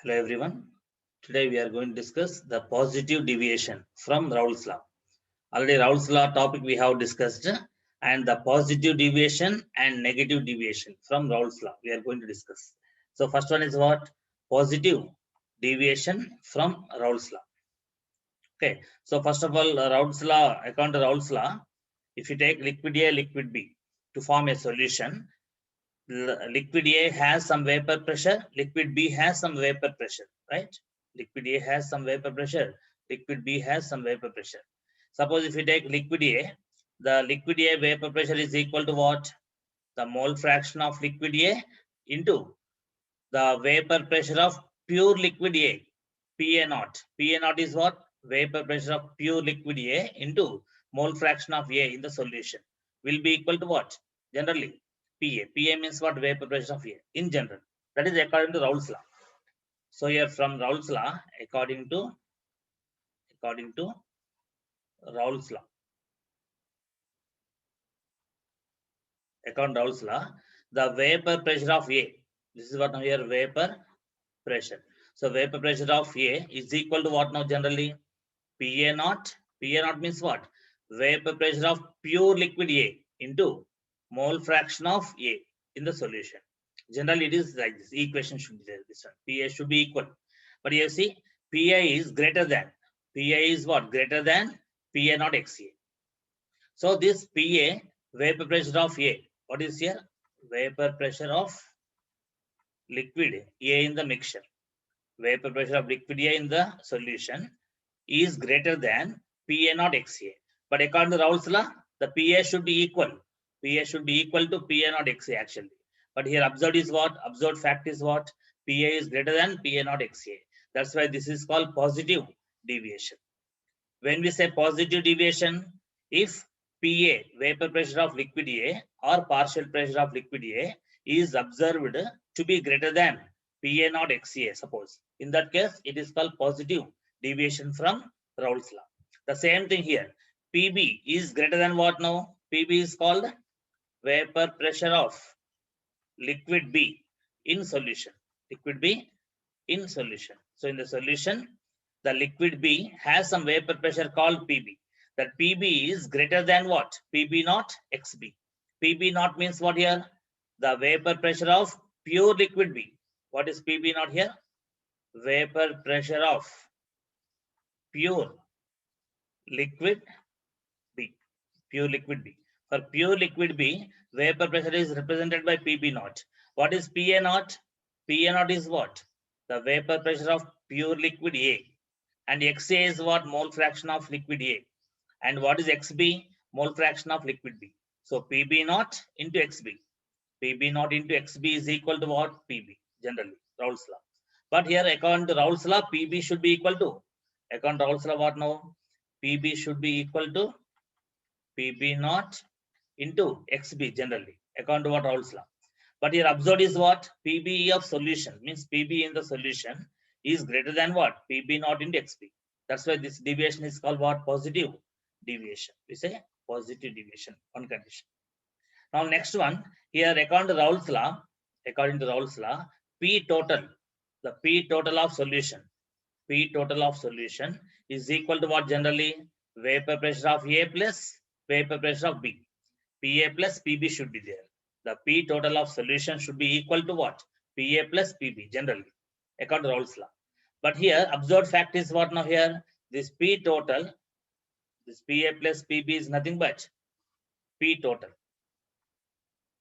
Hello everyone. Today we are going to discuss the positive deviation from Raoult's law. Already Raoult's law topic we have discussed and the positive deviation and negative deviation from Raoult's law we are going to discuss. So first one is what? Positive deviation from Raoult's law. Okay. So first of all, Raoult's law, according to Raoult's law, if you take liquid A, liquid B to form a solution, liquid A has some vapor pressure, liquid B has some vapor pressure, right? Liquid A has some vapor pressure, liquid B has some vapor pressure. Suppose if you take liquid A, the liquid A vapor pressure is equal to what? The mole fraction of liquid A into the vapor pressure of pure liquid A, PA naught. PA naught is what? Vapor pressure of pure liquid A into mole fraction of A in the solution will be equal to what? Generally, PA. PA means what? Vapor pressure of A in general. That is according to Raoult's law. So here from Raoult's law, according to Raoult's law, according to Raoult's law, the vapor pressure of A. This is what now here vapor pressure. So vapor pressure of A is equal to what now generally? PA naught. PA naught means what? Vapor pressure of pure liquid A into mole fraction of A in the solution. Generally, it is like this. Equation should be there. This one. PA should be equal. But you see, PA is greater than. PA is what? Greater than PA naught XA. So this PA, vapor pressure of A. What is here? Vapor pressure of liquid A in the mixture. Vapor pressure of liquid A in the solution is greater than PA naught XA. But according to Raoult's law, the PA should be equal. PA should be equal to PA naught XA actually. But here observed is what? Observed fact is what? PA is greater than PA naught XA. That's why this is called positive deviation. When we say positive deviation, if PA, vapor pressure of liquid A or partial pressure of liquid A is observed to be greater than PA naught XA, suppose. In that case, it is called positive deviation from Raoult's law. The same thing here. PB is greater than what now? PB is called vapor pressure of liquid B in solution. Liquid B in solution. So in the solution, the liquid B has some vapor pressure called PB. That PB is greater than what? PB naught XB. PB naught means what here? The vapor pressure of pure liquid B. What is PB naught here? Vapor pressure of pure liquid B. Pure liquid B. For pure liquid B, vapor pressure is represented by PB naught. What is PA naught? PA naught is what? The vapor pressure of pure liquid A. And XA is what? Mole fraction of liquid A. And what is XB? Mole fraction of liquid B. So PB naught into XB. PB naught into XB is equal to what? PB, generally, Raoult's law. But here, according to Raoult's law, PB should be equal to, according to Raoult's law, what now? PB should be equal to PB naught into XB, generally, according to what Raoult's law. But here observed is what? PB of solution, means PB in the solution is greater than what? PB naught into XB. That's why this deviation is called what? Positive deviation. We say positive deviation on condition. Now next one, here according to Raoult's law, P total, the P total of solution, P total of solution is equal to what generally? Vapor pressure of A plus vapor pressure of B. PA plus PB should be there. The P total of solution should be equal to what? PA plus PB generally, according to Raoult's law. But here observed fact is what now here? This P total, this PA plus PB is nothing but P total.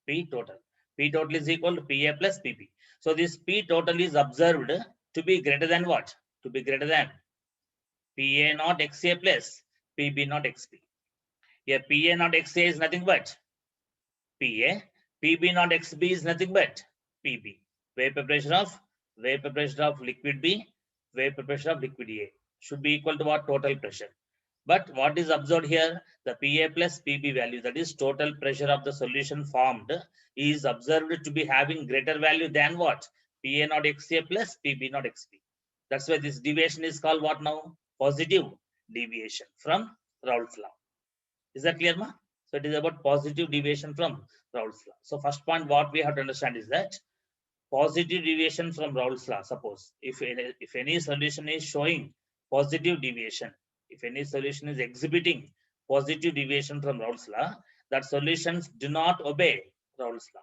P total. P total is equal to PA plus PB. So this P total is observed to be greater than what? To be greater than PA naught XA plus PB naught XB. Here PA naught XA is nothing but PA. PB naught XB is nothing but PB. Vapor pressure of liquid B, vapor pressure of liquid A should be equal to what? Total pressure. But what is observed here? The PA plus PB value, that is total pressure of the solution formed, is observed to be having greater value than what? PA naught XA plus PB naught XB. That's why this deviation is called what now? Positive deviation from Raoult's law. Is that clear, ma? So it is about positive deviation from Raoult's law. So first point what we have to understand is that positive deviation from Raoult's law. Suppose if any solution is showing positive deviation, if any solution is exhibiting positive deviation from Raoult's law, that solutions do not obey Raoult's law.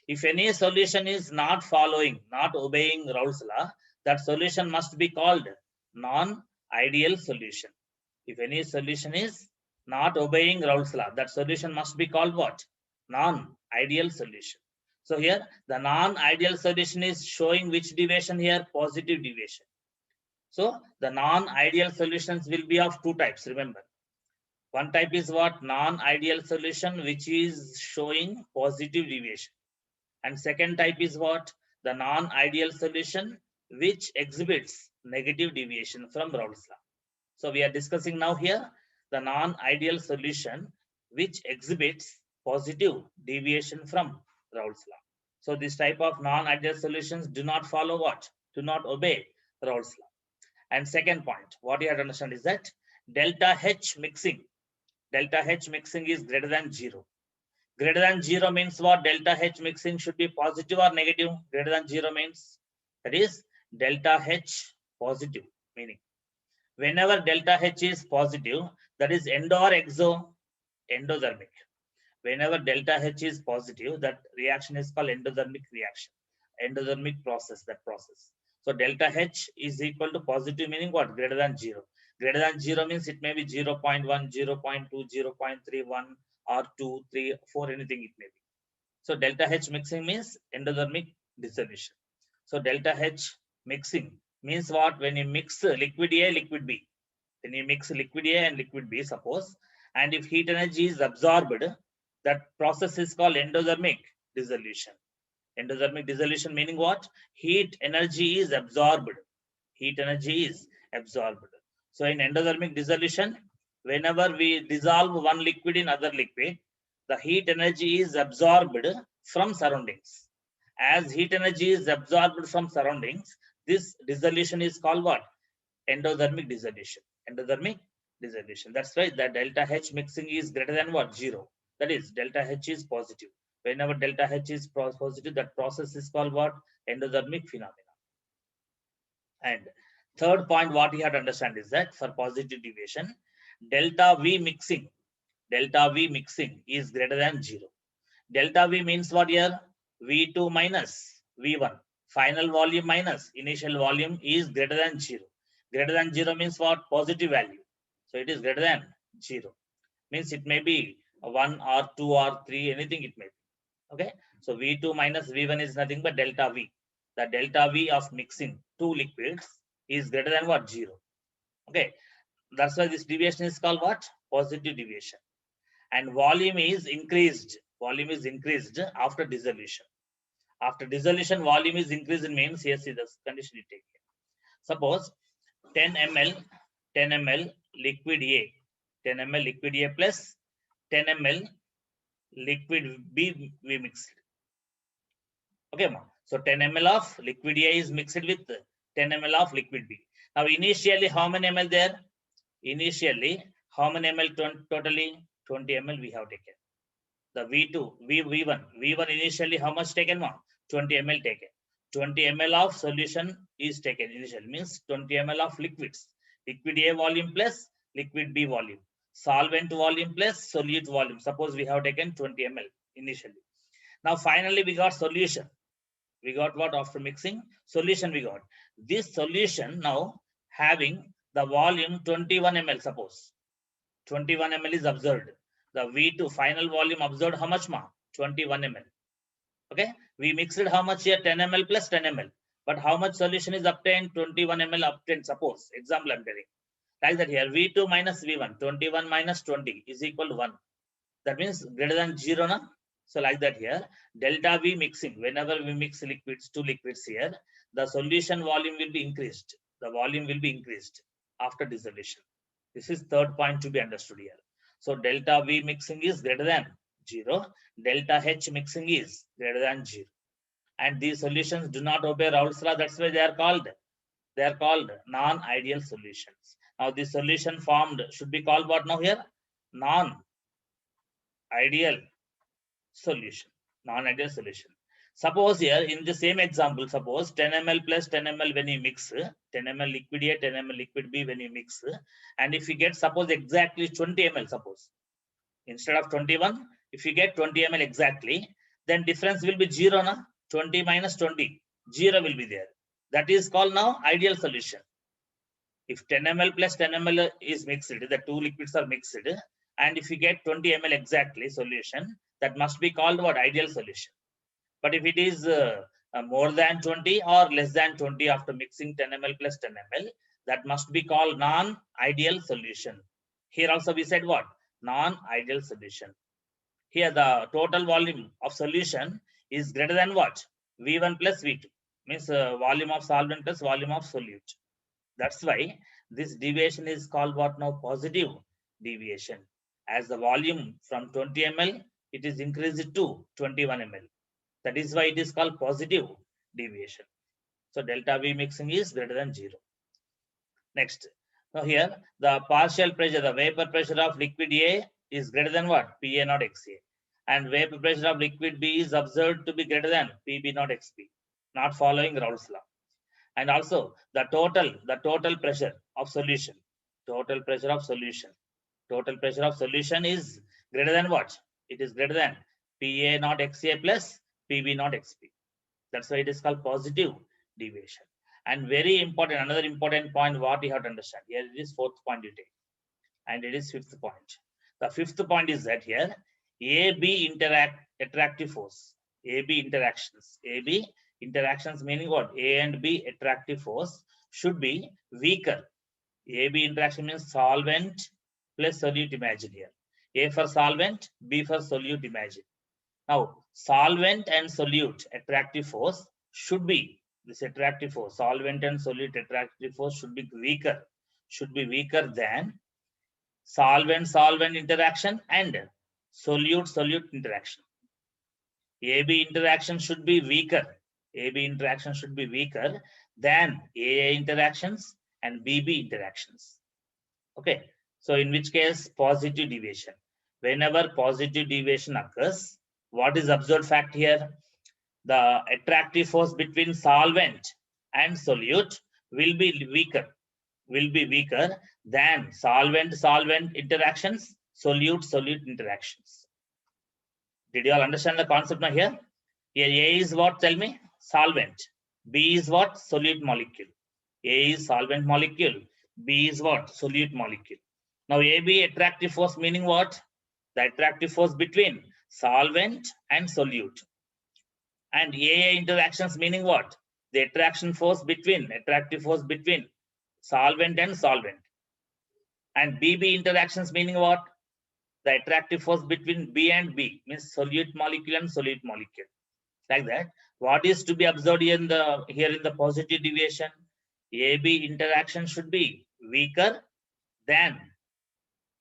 If any solution is not following, not obeying Raoult's law, that solution must be called non-ideal solution. If any solution is not obeying Raoult's law, that solution must be called what? Non-ideal solution. So here the non-ideal solution is showing which deviation here? Positive deviation. So the non-ideal solutions will be of two types, remember. One type is what? Non-ideal solution which is showing positive deviation. And second type is what? The non-ideal solution which exhibits negative deviation from Raoult's law. So we are discussing now here the non-ideal solution which exhibits positive deviation from Raoult's law. So this type of non-ideal solutions do not follow what? Do not obey Raoult's law. And second point, what you have to understand is that delta H mixing is greater than 0. Greater than 0 means what? Delta H mixing should be positive or negative? Greater than 0 means that is delta H positive, meaning whenever delta H is positive, that is endo or exo? Endothermic. Whenever delta H is positive, that reaction is called endothermic reaction. Endothermic process, that process. So delta H is equal to positive, meaning what? Greater than 0. Greater than 0 means it may be 0 0.1, 0 0.2, 0 0.31 or 2, 3, 4, anything it may be. So delta H mixing means endothermic dissolution. So delta H mixing means what? When you mix liquid A, liquid B. When you mix liquid A and liquid B, suppose, and if heat energy is absorbed, that process is called endothermic dissolution. Endothermic dissolution meaning what? Heat energy is absorbed. Heat energy is absorbed. So in endothermic dissolution, whenever we dissolve one liquid in other liquid, the heat energy is absorbed from surroundings. As heat energy is absorbed from surroundings, this dissolution is called what? Endothermic dissolution. Endothermic dissolution. That's why the delta H mixing is greater than what? 0. That is delta H is positive. Whenever delta H is positive, that process is called what? Endothermic phenomena. And third point, what you have to understand is that for positive deviation, delta V mixing is greater than 0. Delta V means what here? V2 minus V1. Final volume minus initial volume is greater than 0. Greater than 0 means what? Positive value. So it is greater than 0. Means it may be 1 or 2 or 3, anything it may be. Okay. So V2 minus V1 is nothing but delta V. The delta V of mixing two liquids is greater than what? 0. Okay. That's why this deviation is called what? Positive deviation. And volume is increased. Volume is increased after dissolution. After dissolution, volume is increased means, yes, is the condition you take here. Suppose 10 ml liquid A, 10 ml liquid A plus 10 ml liquid B we mixed. Okay, ma. So 10 ml of liquid A is mixed with 10 ml of liquid B. Now initially how many ml there? Initially how many ml totally? 20 ml we have taken. The V1 initially how much taken, ma? 20 ml taken. 20 ml of solution is taken initially, means 20 ml of liquids. Liquid A volume plus liquid B volume. Solvent volume plus solute volume. Suppose we have taken 20 ml initially. Now finally we got solution. We got what after mixing? Solution we got. This solution now having the volume 21 ml, suppose. 21 ml is observed. The V2 final volume observed how much, ma? 21 ml. Okay. We mixed how much here? 10 ml plus 10 ml. But how much solution is obtained? 21 ml obtained. Suppose. Example I'm telling. Like that here. V2 minus V1. 21 minus 20 is equal to 1. That means greater than 0, na? So like that here. Delta V mixing. Whenever we mix liquids, two liquids here, the solution volume will be increased. The volume will be increased after dissolution. This is third point to be understood here. So delta V mixing is greater than 0. Delta H mixing is greater than 0. And these solutions do not obey Raoult's law. That's why they are called non-ideal solutions. Now this solution formed should be called what now here? Non-ideal solution. Non-ideal solution. Suppose here in the same example, suppose 10 ml plus 10 ml when you mix, 10 ml liquid A, 10 ml liquid B when you mix, and if you get suppose exactly 20 ml, suppose instead of 21, if you get 20 ml exactly, then difference will be 0, na? 20 minus 20, 0 will be there. That is called now ideal solution. If 10 ml plus 10 ml is mixed, the two liquids are mixed, and if you get 20 ml exactly solution, that must be called what? Ideal solution. But if it is more than 20 or less than 20 after mixing 10 ml plus 10 ml, that must be called non-ideal solution. Here also we said what? Non-ideal solution. Here the total volume of solution is greater than what? V1 plus V2, means volume of solvent plus volume of solute. That's why this deviation is called what now? Positive deviation. As the volume from 20 ml, it is increased to 21 ml. That is why it is called positive deviation. So delta V mixing is greater than 0. Next, now here the partial pressure, the vapor pressure of liquid A is greater than what? PA not XA. And vapor pressure of liquid B is observed to be greater than PB not XB, not following Raoult's law. And also the total pressure of solution, total pressure of solution is greater than what? It is greater than PA not XA plus PB not XB. That's why it is called positive deviation. And very important, another important point what you have to understand. Here it is fourth point you take, and it is fifth point. The fifth point is that here AB attractive force, AB interactions meaning what? A and B attractive force should be weaker. AB interaction means solvent plus solute, imagine here. A for solvent, B for solute, imagine. Now, solvent and solute attractive force should be, this attractive force, solvent and solute attractive force should be weaker than solvent interaction and solute interaction. AB interaction should be weaker. AB interaction should be weaker than AA interactions and BB interactions. Okay. So in which case positive deviation. Whenever positive deviation occurs, what is observed fact here? The attractive force between solvent and solute will be weaker than solvent interactions, solute interactions. Did you all understand the concept now here? Here A is what? Tell me. Solvent. B is what? Solute molecule. A is solvent molecule. B is what? Solute molecule. Now AB attractive force meaning what? The attractive force between solvent and solute. And AA interactions meaning what? The attractive force between solvent and solvent. And BB interactions meaning what? The attractive force between B and B, means solute molecule and solute molecule. Like that. What is to be observed here in the positive deviation? AB interaction should be weaker than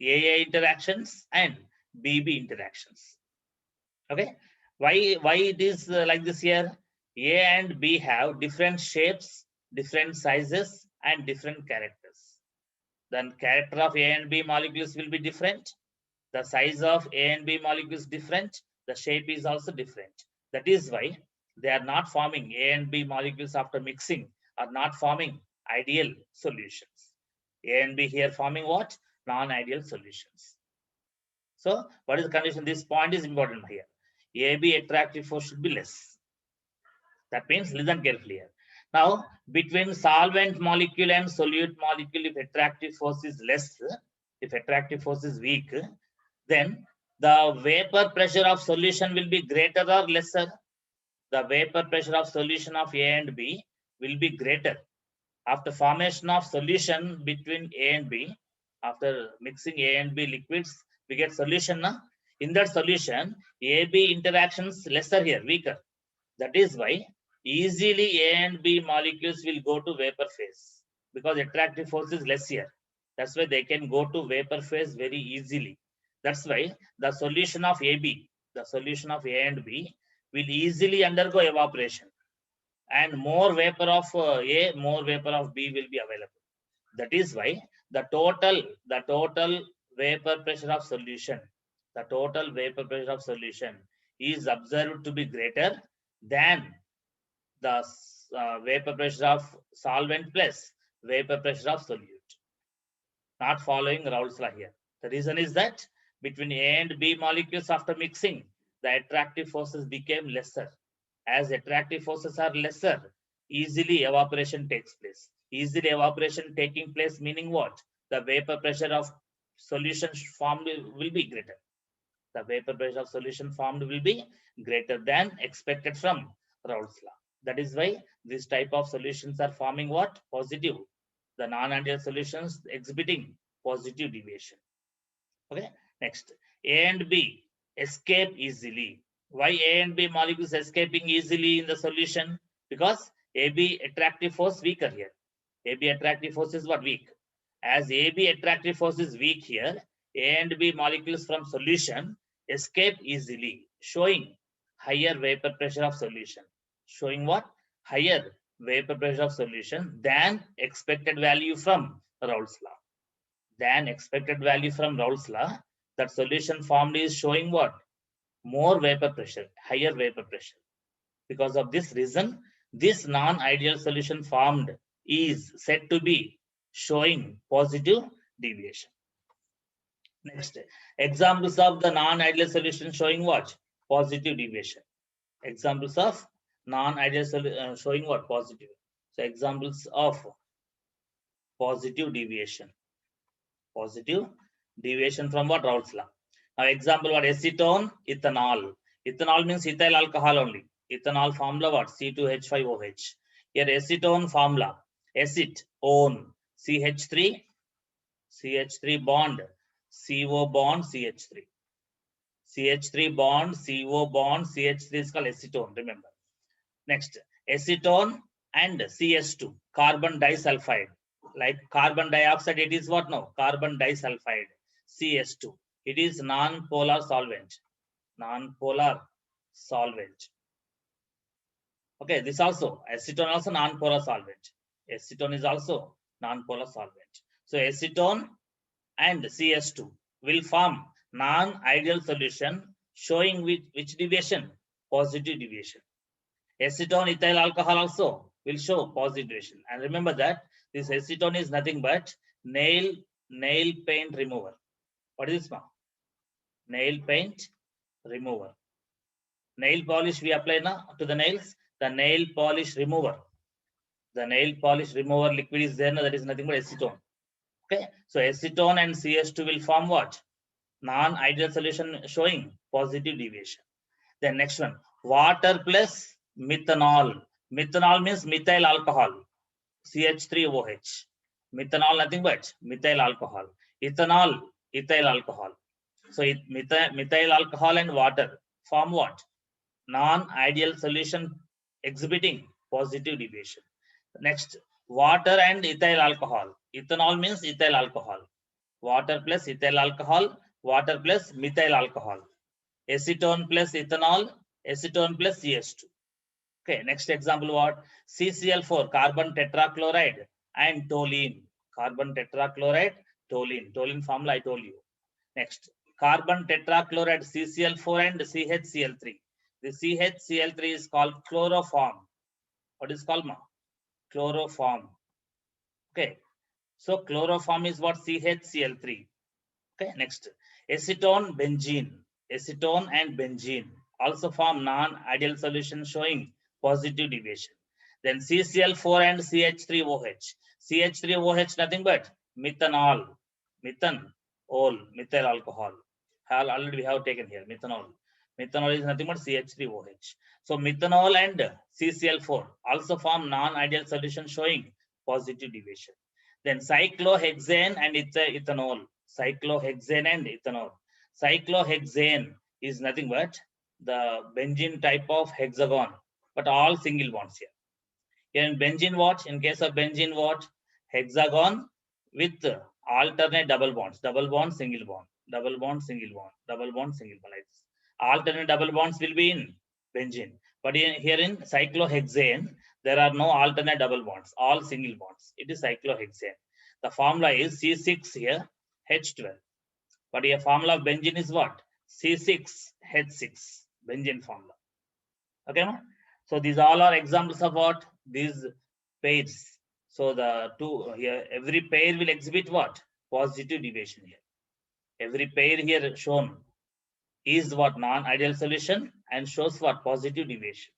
AA interactions and BB interactions. Okay. Why it is like this here? A and B have different shapes, different sizes, and different characters. Then character of A and B molecules will be different. The size of A and B molecules different. The shape is also different. That is why they are not forming, A and B molecules after mixing are not forming ideal solutions. A and B here forming what? Non-ideal solutions. So what is the condition? This point is important here. AB attractive force should be less. That means listen carefully here. Now between solvent molecule and solute molecule, if attractive force is less, if attractive force is weak, then the vapor pressure of solution will be greater or lesser? The vapor pressure of solution of A and B will be greater. After formation of solution between A and B, after mixing A and B liquids, we get solution. Na? In that solution, AB interactions lesser here, weaker. That is why easily A and B molecules will go to vapor phase because attractive force is less here. That's why they can go to vapor phase very easily. That's why the solution of AB, the solution of A and B will easily undergo evaporation, and more vapor of A, more vapor of B will be available. That is why the total vapor pressure of solution, is observed to be greater than the vapor pressure of solvent plus vapor pressure of solute. Not following Raoult's law here. The reason is that between A and B molecules after mixing, the attractive forces became lesser. As attractive forces are lesser, easily evaporation takes place. Easily evaporation taking place meaning what? The vapor pressure of solution formed will be greater. The vapor pressure of solution formed will be greater than expected from Raoult's law. That is why this type of solutions are forming what? Positive. The non-ideal solutions exhibiting positive deviation. Okay, next, A and B escape easily. Why A and B molecules escaping easily in the solution? Because AB attractive force weaker here. AB attractive force is what? Weak. As AB attractive force is weak here, A and B molecules from solution escape easily, showing higher vapor pressure of solution. Showing what? Higher vapor pressure of solution than expected value from Raoult's law. Than expected value from Raoult's law, that solution formed is showing what? More vapor pressure, higher vapor pressure. Because of this reason, this non-ideal solution formed is said to be showing positive deviation. Next, examples of the non-ideal solution showing what? Positive deviation. Examples of non-ideal solution showing what? Positive. So examples of positive deviation. Positive deviation from what? Raoult's law. Now example what? Acetone, ethanol. Ethanol means ethyl alcohol only. Ethanol formula what? C2H5OH. Here acetone formula. Acetone. CH3 bond. CO bond CH3. CH3 bond, CO bond, CH3 is called acetone. Remember. Next, acetone and CS2, carbon disulfide. Like carbon dioxide, it is what now? Carbon disulfide, CS2. It is non-polar solvent. Non-polar solvent. Okay, this also, acetone also non-polar solvent. Acetone is also non-polar solvent. So acetone and CS2 will form non-ideal solution showing which deviation? Positive deviation. Acetone ethyl alcohol also will show positive deviation. And remember that this acetone is nothing but nail paint remover. What is this now? Nail paint remover. Nail polish we apply now to the nails. The nail polish remover. The nail polish remover liquid is there. That is nothing but acetone. Okay. So acetone and CS2 will form what? Non-ideal solution showing positive deviation. Then next one, water plus methanol. Methanol means methyl alcohol, CH3OH. Methanol nothing but methyl alcohol. Ethanol, ethyl alcohol. So methyl alcohol and water form what? Non-ideal solution exhibiting positive deviation. Next, water and ethyl alcohol. Ethanol means ethyl alcohol. Water plus ethyl alcohol, water plus methyl alcohol. Acetone plus ethanol, acetone plus CS2. Okay, next example what? CCl4, carbon tetrachloride and toluene. Carbon tetrachloride, toluene. Toluene formula I told you. Next, carbon tetrachloride CCl4 and CHCl3. The CHCl3 is called chloroform. What is called? Chloroform. Okay, so chloroform is what? CHCl3. Okay, next, acetone, benzene. Acetone and benzene also form non-ideal solution showing positive deviation. Then CCl4 and CH3OH. CH3OH nothing but methanol. Methyl alcohol. Already we have taken here methanol. Methanol is nothing but CH3OH. So methanol and CCl4 also form non-ideal solution showing positive deviation. Then cyclohexane and ethanol. Cyclohexane and ethanol. Cyclohexane is nothing but the benzene type of hexagon, but all single bonds here. Here in benzene what? In case of benzene what? Hexagon with alternate double bonds. Double bond, single bond. Double bond, single bond. Double bond, single bond. Like this. Alternate double bonds will be in benzene. But here in cyclohexane, there are no alternate double bonds. All single bonds. It is cyclohexane. The formula is C6 here, H12. But a formula of benzene is what? C6H6, benzene formula. Okay, ma? So these all are examples of what? These pairs. So the two here, every pair will exhibit what? Positive deviation here. Every pair here shown is what? Non-ideal solution and shows what? Positive deviation.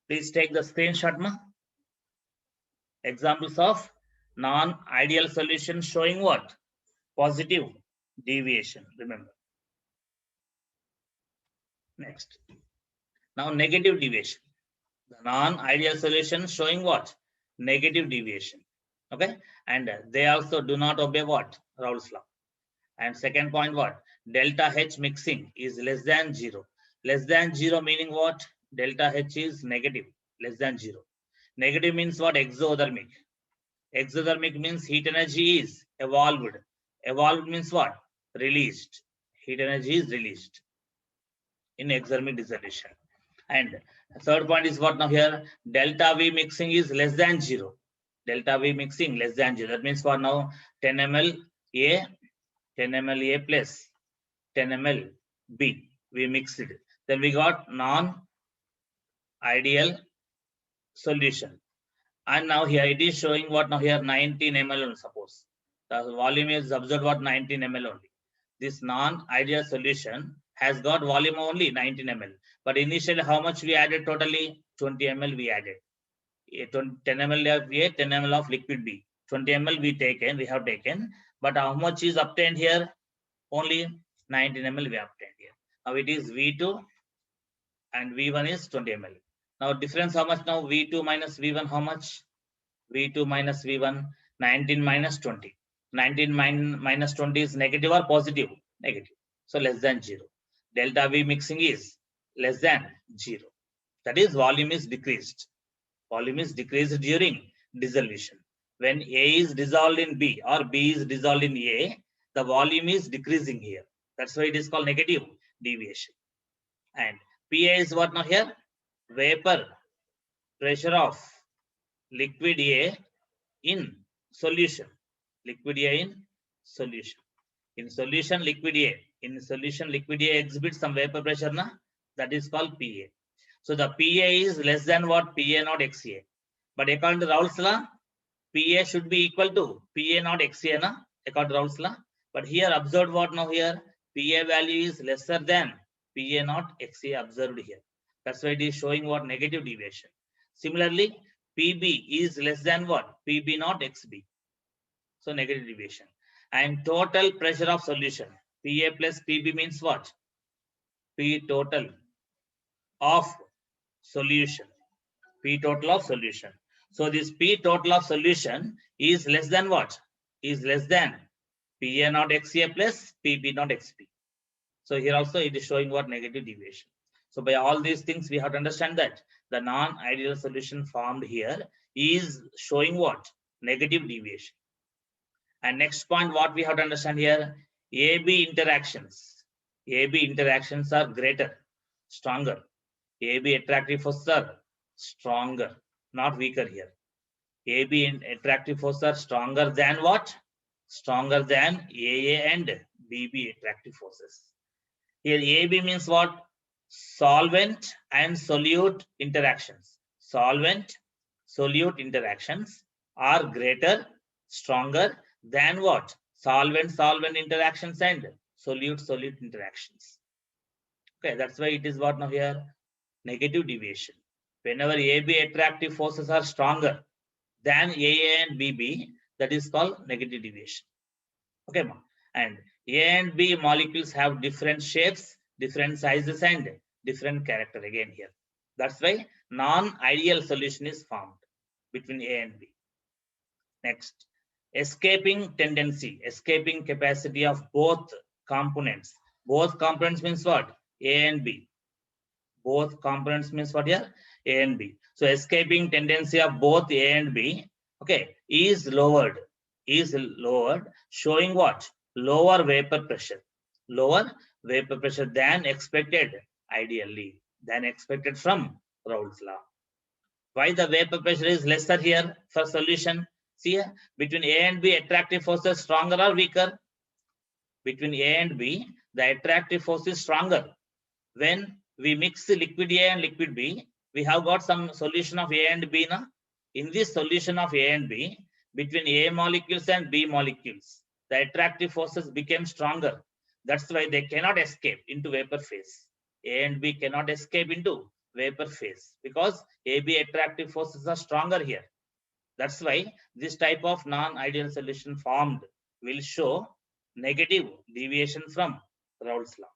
Please take the screenshot, ma. Examples of non-ideal solution showing what? Positive deviation. Remember. Next. Now negative deviation. The non-ideal solution showing what? Negative deviation. Okay. And they also do not obey what? Raoult's law. And second point, what? Delta H mixing is less than 0. Less than 0 meaning what? Delta H is negative, less than 0. Negative means what? Exothermic. Exothermic means heat energy is evolved. Evolved means what? Released. Heat energy is released in exothermic dissolution. And third point is what now here? Delta V mixing is less than 0. Delta V mixing less than 0. That means for now 10 ml A, 10 ml A plus 10 ml B. We mixed it. Then we got non-ideal solution. And now here it is showing what now here 19 ml suppose. The volume is observed what 19 ml only. This non-ideal solution has got volume only 19 ml. But initially how much we added totally? 20 ml we added. 10 ml of A, 10 ml of liquid B. 20 ml we have taken. But how much is obtained here? Only 19 ml we obtained here. Now it is V2 and V1 is 20 ml. Now difference how much now? V2 minus V1 how much? V2 minus V1, 19 minus 20. 19 minus 20 is negative or positive? Negative. So less than 0. Delta V mixing is less than 0. That is volume is decreased. Volume is decreased during dissolution. When A is dissolved in B or B is dissolved in A, the volume is decreasing here. That's why it is called negative deviation. And PA is what now here? Vapor pressure of liquid A in solution. Liquid A in solution. In solution, liquid A. In solution, liquid A exhibits some vapor pressure, na? That is called PA. So the PA is less than what? PA not XA. But according to Raoult's law, PA should be equal to PA not XA, na? According to Raoult's law. But here observed what now here? PA value is lesser than PA not XA observed here. That's why it is showing what? Negative deviation. Similarly, PB is less than what? PB not XB. So negative deviation. And total pressure of solution. PA plus PB means what? P total of solution. P total of solution. So this P total of solution is less than what? Is less than PA not XA plus PB not XB. So here also it is showing what? Negative deviation. So by all these things, we have to understand that the non-ideal solution formed here is showing what? Negative deviation. And next point, what we have to understand here, AB interactions. AB interactions are greater, stronger. AB attractive forces are stronger, not weaker here. AB attractive forces are stronger than what? Stronger than AA and BB attractive forces. Here AB means what? Solvent and solute interactions. Solvent, solute interactions are greater, stronger than what? Solvent-solvent interactions and solute-solute interactions. Okay, that's why it is what now here? Negative deviation. Whenever AB attractive forces are stronger than AA and BB, that is called negative deviation. Okay, and A and B molecules have different shapes, different sizes, and different character again here. That's why non-ideal solution is formed between A and B. Next, escaping tendency, escaping capacity of both components. Both components means what? A and B. Both components means what here? A and B. So escaping tendency of both A and B, okay, is lowered, showing what? Lower vapor pressure. Lower vapor pressure than expected, ideally, than expected from Raoult's law. Why the vapor pressure is lesser here for solution? See here, between A and B, attractive forces stronger or weaker? Between A and B, the attractive force is stronger. When we mix the liquid A and liquid B, we have got some solution of A and B now. In this solution of A and B, between A molecules and B molecules, the attractive forces became stronger. That's why they cannot escape into vapor phase. A and B cannot escape into vapor phase because AB attractive forces are stronger here. That's why this type of non-ideal solution formed will show negative deviation from Raoult's law.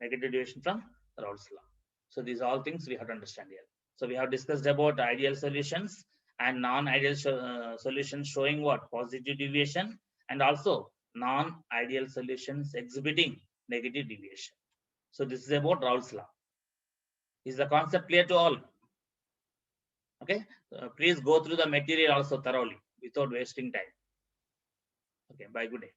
Negative deviation from Raoult's law. So these are all things we have to understand here. So we have discussed about ideal solutions and non-ideal solutions showing what? Positive deviation, and also non-ideal solutions exhibiting negative deviation. So this is about Raoult's law. Is the concept clear to all? Okay. Please go through the material also thoroughly without wasting time. Okay. Bye. Good day.